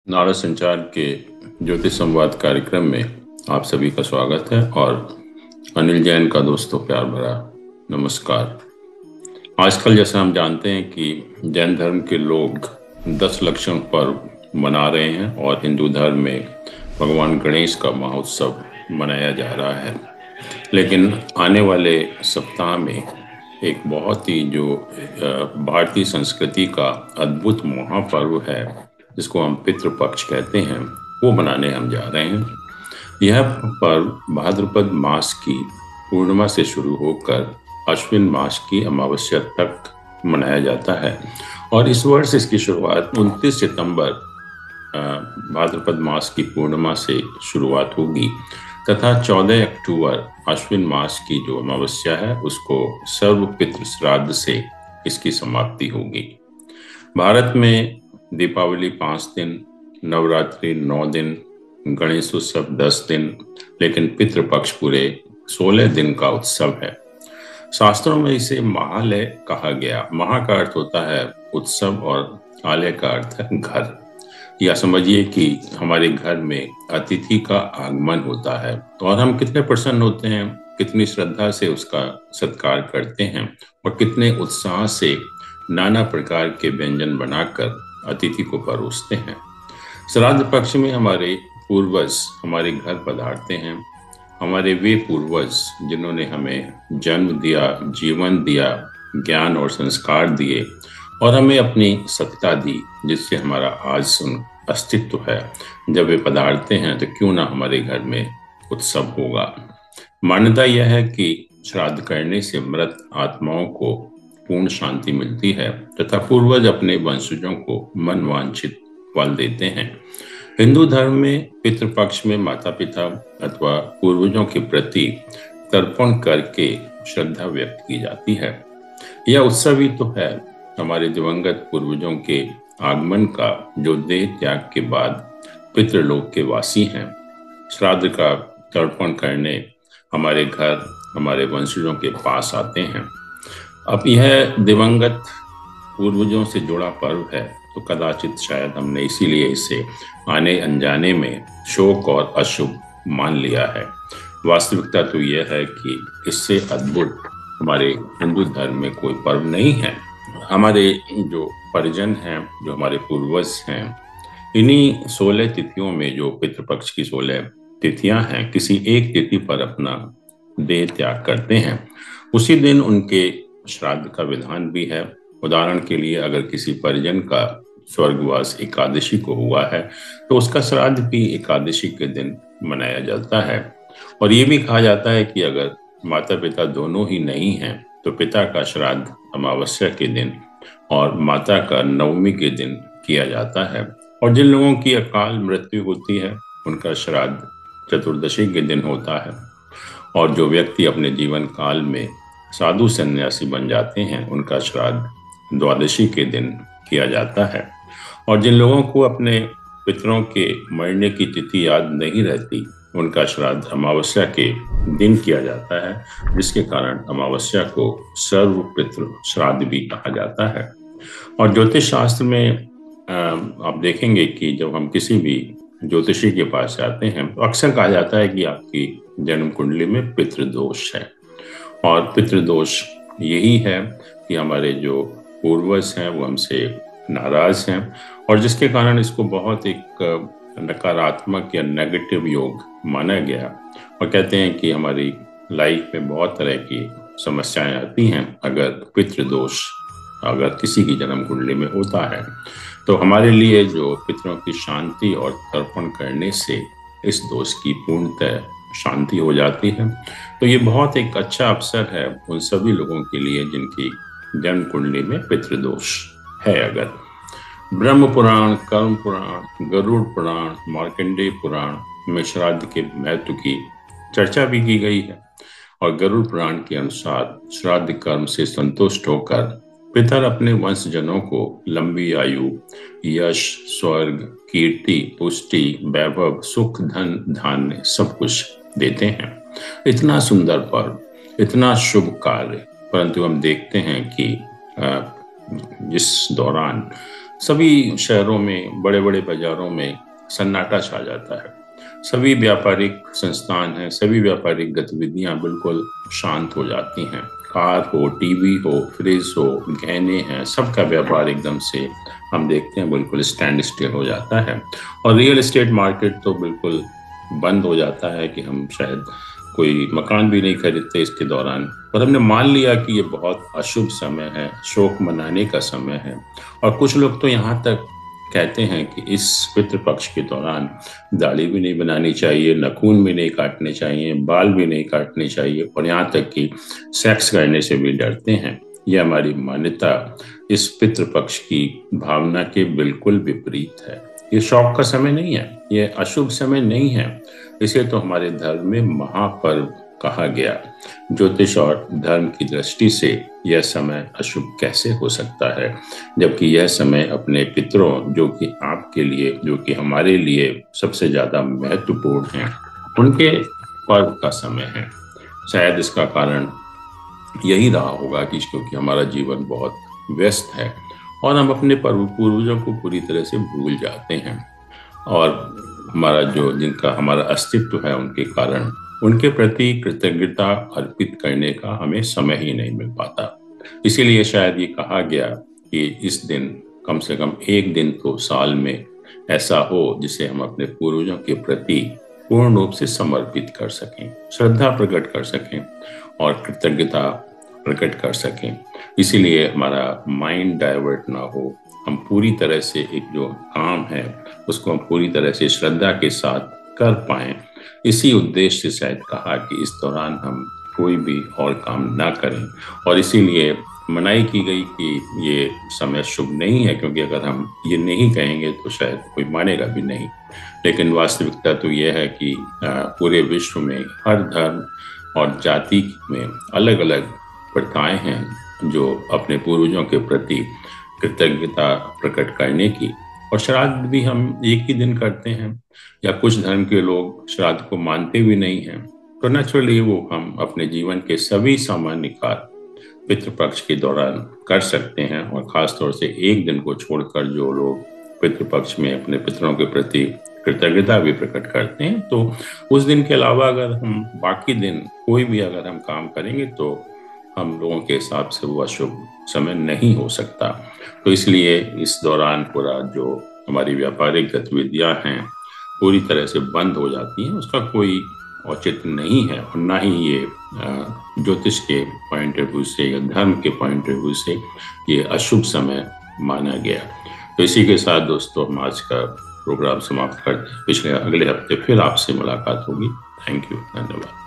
नारा संचार के ज्योतिष संवाद कार्यक्रम में आप सभी का स्वागत है और अनिल जैन का दोस्तों प्यार भरा नमस्कार। आजकल जैसा हम जानते हैं कि जैन धर्म के लोग 10 लक्षण पर्व मना रहे हैं और हिंदू धर्म में भगवान गणेश का महोत्सव मनाया जा रहा है। लेकिन आने वाले सप्ताह में एक बहुत ही जो भारतीय संस्कृति का अद्भुत महापर्व है जिसको हम पितृपक्ष कहते हैं, वो मनाने हम जा रहे हैं। यह पर्व भाद्रपद मास की पूर्णिमा से शुरू होकर अश्विन मास की अमावस्या तक मनाया जाता है और इस वर्ष इसकी शुरुआत 29 सितंबर भाद्रपद मास की पूर्णिमा से शुरुआत होगी तथा 14 अक्टूबर अश्विन मास की जो अमावस्या है उसको सर्व पितृ श्राद्ध से इसकी समाप्ति होगी। भारत में दीपावली 5 दिन, नवरात्रि 9 दिन, गणेश उत्सव 10 दिन, लेकिन पितृपक्ष पूरे 16 दिन का उत्सव है। शास्त्रों में इसे महालय कहा गया। महा का अर्थ होता है उत्सव और आलय का अर्थ है घर। या समझिए कि हमारे घर में अतिथि का आगमन होता है और हम कितने प्रसन्न होते हैं, कितनी श्रद्धा से उसका सत्कार करते हैं और कितने उत्साह से नाना प्रकार के व्यंजन बनाकर अतिथि को परोसते हैं। श्राद्ध पक्ष में हमारे पूर्वज हमारे घर पधारते हैं। हमारे वे पूर्वज जिन्होंने हमें जन्म दिया, जीवन दिया, ज्ञान और संस्कार दिए और हमें अपनी सत्ता दी, जिससे हमारा आज अस्तित्व है। जब वे पधारते हैं तो क्यों ना हमारे घर में उत्सव होगा। मान्यता यह है कि श्राद्ध करने से मृत आत्माओं को पूर्ण शांति मिलती है तथा पूर्वज अपने वंशजों को मनवांछित फल देते हैं। हिंदू धर्म में पितृपक्ष में माता पिता अथवा पूर्वजों के प्रति तर्पण करके श्रद्धा व्यक्त की जाती है। यह उत्सव ही तो है हमारे दिवंगत पूर्वजों के आगमन का, जो देह त्याग के बाद पितृलोक के वासी हैं। श्राद्ध का तर्पण करने हमारे घर हमारे वंशजों के पास आते हैं। अब यह दिवंगत पूर्वजों से जुड़ा पर्व है तो कदाचित शायद हमने इसीलिए इसे आने अनजाने में शोक और अशुभ मान लिया है। वास्तविकता तो यह है कि इससे अद्भुत हमारे हिंदू धर्म में कोई पर्व नहीं है। हमारे जो परिजन हैं, जो हमारे पूर्वज हैं, इन्हीं 16 तिथियों में जो पितृपक्ष की 16 तिथियां हैं, किसी एक तिथि पर अपना देह त्याग करते हैं। उसी दिन उनके श्राद्ध का विधान भी है। उदाहरण के लिए अगर किसी परिजन का स्वर्गवास एकादशी को हुआ है तो उसका श्राद्ध भी एकादशी के दिन मनाया जाता है। और ये भी कहा जाता है कि अगर माता पिता दोनों ही नहीं हैं तो पिता का श्राद्ध अमावस्या के दिन और माता का नवमी के दिन किया जाता है। और जिन लोगों की अकाल मृत्यु होती है उनका श्राद्ध चतुर्दशी के दिन होता है। और जो व्यक्ति अपने जीवन काल में साधु सन्यासी बन जाते हैं उनका श्राद्ध द्वादशी के दिन किया जाता है। और जिन लोगों को अपने पितरों के मरने की तिथि याद नहीं रहती उनका श्राद्ध अमावस्या के दिन किया जाता है, जिसके कारण अमावस्या को सर्व पितृ श्राद्ध भी कहा जाता है। और ज्योतिष शास्त्र में आप देखेंगे कि जब हम किसी भी ज्योतिषी के पास जाते हैं तो अक्सर कहा जाता है कि आपकी जन्म कुंडली में पितृदोष है। और पितृदोष यही है कि हमारे जो पूर्वज हैं वो हमसे नाराज हैं और जिसके कारण इसको बहुत एक नकारात्मक या नेगेटिव योग माना गया। और कहते हैं कि हमारी लाइफ में बहुत तरह की समस्याएं आती हैं अगर पितृदोष अगर किसी की जन्म कुंडली में होता है। तो हमारे लिए जो पितरों की शांति और तर्पण करने से इस दोष की पूर्णतः शांति हो जाती है। तो ये बहुत एक अच्छा अवसर है उन सभी लोगों के लिए जिनकी जन्म कुंडली में पितृदोष है। अगर ब्रह्म पुराण, कर्म पुराण, गरुड़ पुराण, मार्कंडेय पुराण में श्राद्ध के महत्व की चर्चा भी की गई है। और गरुड़ पुराण के अनुसार श्राद्ध कर्म से संतुष्ट होकर पितर अपने वंशजनों को लंबी आयु, यश, स्वर्ग, कीर्ति, पुष्टि, वैभव, सुख, धन, धान्य सब कुछ देते हैं। इतना सुंदर पर्व, इतना शुभ कार्य, परंतु हम देखते हैं कि जिस दौरान सभी शहरों में, बड़े बड़े बाजारों में सन्नाटा छा जाता है। सभी व्यापारिक संस्थान हैं, सभी व्यापारिक गतिविधियां बिल्कुल शांत हो जाती हैं। कार हो, टीवी हो, फ्रिज हो, गहने हैं, सबका व्यापार एकदम से हम देखते हैं बिल्कुल स्टैंड स्टिल हो जाता है। और रियल एस्टेट मार्केट तो बिल्कुल बंद हो जाता है कि हम शायद कोई मकान भी नहीं खरीदते इसके दौरान। और हमने मान लिया कि ये बहुत अशुभ समय है, शोक मनाने का समय है। और कुछ लोग तो यहाँ तक कहते हैं कि इस पितृपक्ष के दौरान दाढ़ी भी नहीं बनानी चाहिए, नाखून भी नहीं काटने चाहिए, बाल भी नहीं काटने चाहिए, और यहाँ तक कि सेक्स करने से भी डरते हैं। यह हमारी मान्यता इस पितृपक्ष की भावना के बिल्कुल विपरीत है। ये शौक का समय नहीं है, ये अशुभ समय नहीं है। इसे तो हमारे धर्म में महापर्व कहा गया। ज्योतिष और धर्म की दृष्टि से यह समय अशुभ कैसे हो सकता है, जबकि यह समय अपने पितरों, जो कि आपके लिए, जो कि हमारे लिए सबसे ज्यादा महत्वपूर्ण है, उनके पर्व का समय है। शायद इसका कारण यही रहा होगा कि क्योंकि हमारा जीवन बहुत व्यस्त है और हम अपने पूर्वजों को पूरी तरह से भूल जाते हैं। और हमारा जो, जिनका हमारा अस्तित्व है, उनके कारण उनके प्रति कृतज्ञता अर्पित करने का हमें समय ही नहीं मिल पाता। इसीलिए शायद ये कहा गया कि इस दिन कम से कम एक दिन तो साल में ऐसा हो जिसे हम अपने पूर्वजों के प्रति पूर्ण रूप से समर्पित कर सकें, श्रद्धा प्रकट कर सकें और कृतज्ञता प्रकट कर सकें। इसीलिए हमारा माइंड डाइवर्ट ना हो, हम पूरी तरह से एक जो काम है उसको हम पूरी तरह से श्रद्धा के साथ कर पाएं। इसी उद्देश्य से शायद कहा कि इस दौरान हम कोई भी और काम ना करें। और इसीलिए मनाही की गई कि ये समय शुभ नहीं है, क्योंकि अगर हम ये नहीं कहेंगे तो शायद कोई मानेगा भी नहीं। लेकिन वास्तविकता तो यह है कि पूरे विश्व में हर धर्म और जाति में अलग अलग प्रथाएं हैं जो अपने पूर्वजों के प्रति कृतज्ञता प्रकट करने की। और श्राद्ध भी हम एक ही दिन करते हैं, या कुछ धर्म के लोग श्राद्ध को मानते भी नहीं हैं। तो नेचुरली वो हम अपने जीवन के सभी सामान्य कार्य पितृपक्ष के दौरान कर सकते हैं। और खासतौर से एक दिन को छोड़कर जो लोग पितृपक्ष में अपने पितरों के प्रति कृतज्ञता भी प्रकट करते हैं, तो उस दिन के अलावा अगर हम बाकी दिन कोई भी अगर हम काम करेंगे तो हम लोगों के हिसाब से वो अशुभ समय नहीं हो सकता। तो इसलिए इस दौरान पूरा जो हमारी व्यापारिक गतिविधियां हैं पूरी तरह से बंद हो जाती हैं। उसका कोई औचित्य नहीं है, और ना ही ये ज्योतिष के पॉइंट ऑफ व्यू से या धर्म के पॉइंट ऑफ व्यू से ये अशुभ समय माना गया। तो इसी के साथ दोस्तों हम आज का प्रोग्राम समाप्त करते हैं। अगले हफ्ते फिर आपसे मुलाकात होगी। थैंक यू, धन्यवाद।